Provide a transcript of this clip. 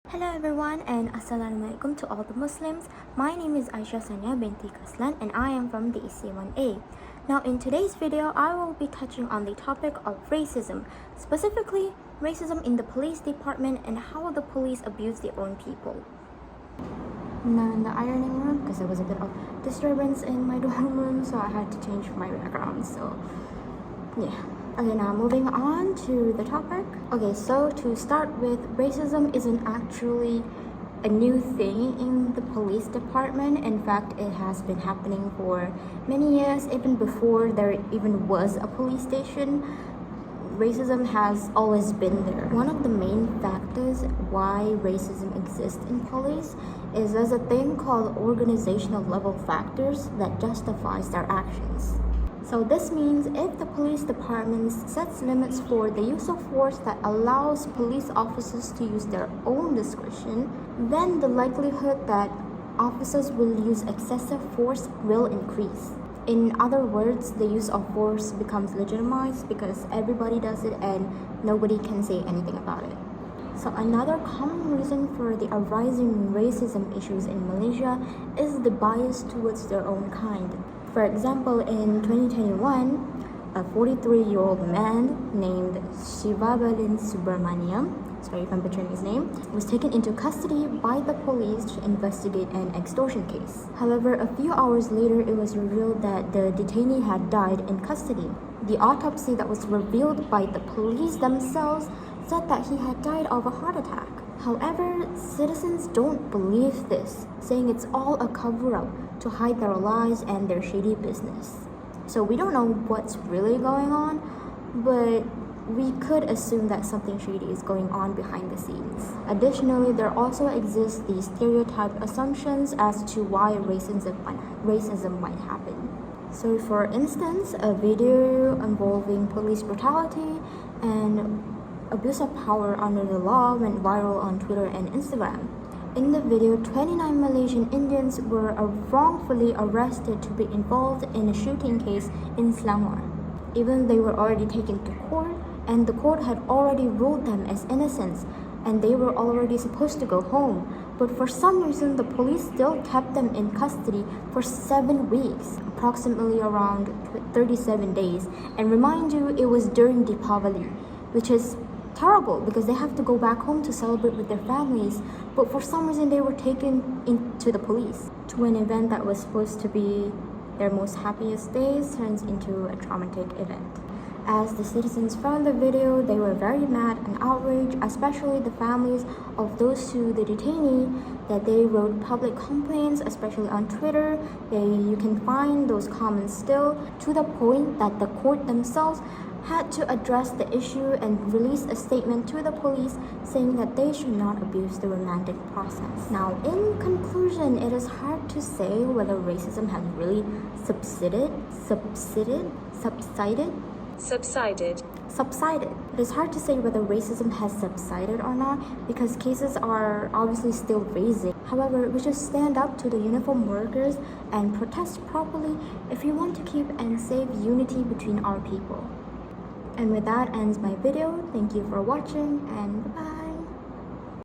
Hello everyone and Assalamualaikum to all the Muslims. My name is Aisyah Saniah binti Kaslan and I am from the EC1A. Now in today's video, I will be touching on the topic of racism, specifically racism in the police department and how the police abuse their own people. Now in the ironing room, because there was a bit of disturbance in my dorm room, so I had to change my background, so yeah. Okay, now moving on to the topic. Okay, so to start with, racism isn't actually a new thing in the police department. In fact, it has been happening for many years, even before there even was a police station. Racism has always been there. One of the main factors why racism exists in police is there's a thing called organizational level factors that justifies their actions. So this means if the police department sets limits for the use of force that allows police officers to use their own discretion, then the likelihood that officers will use excessive force will increase. In other words, the use of force becomes legitimized because everybody does it and nobody can say anything about it. So another common reason for the arising racism issues in Malaysia is the bias towards their own kind. For example, in 2021, a 43-year-old man named Shivabalin Subramaniam, sorry if I'm butchering his name, was taken into custody by the police to investigate an extortion case. However, a few hours later, it was revealed that the detainee had died in custody. The autopsy that was revealed by the police themselves said that he had died of a heart attack. However, citizens don't believe this, saying it's all a cover-up to hide their lies and their shady business. So we don't know what's really going on, but we could assume that something shady is going on behind the scenes. Additionally, there also exists these stereotype assumptions as to why racism might happen. So for instance, a video involving police brutality and abuse of power under the law went viral on Twitter and Instagram. In the video, 29 Malaysian Indians were wrongfully arrested to be involved in a shooting case in Selangor. Even they were already taken to court, and the court had already ruled them as innocents, and they were already supposed to go home. But for some reason, the police still kept them in custody for 7 weeks, approximately around 37 days. And remind you, it was during Deepavali, which is terrible because they have to go back home to celebrate with their families, but for some reason they were taken into the police. To an event that was supposed to be their most happiest days turns into a traumatic event. As the citizens found the video, they were very mad and outraged, especially the families of those who the detainee, that they wrote public complaints, especially on Twitter. You can find those comments still, to the point that the court themselves had to address the issue and release a statement to the police saying that they should not abuse the romantic process. Now, in conclusion, it is hard to say whether racism has really subsided. It is hard to say whether racism has subsided or not because cases are obviously still raising. However, we should stand up to the uniform workers and protest properly if we want to keep and save unity between our people. And with that ends my video. Thank you for watching and bye.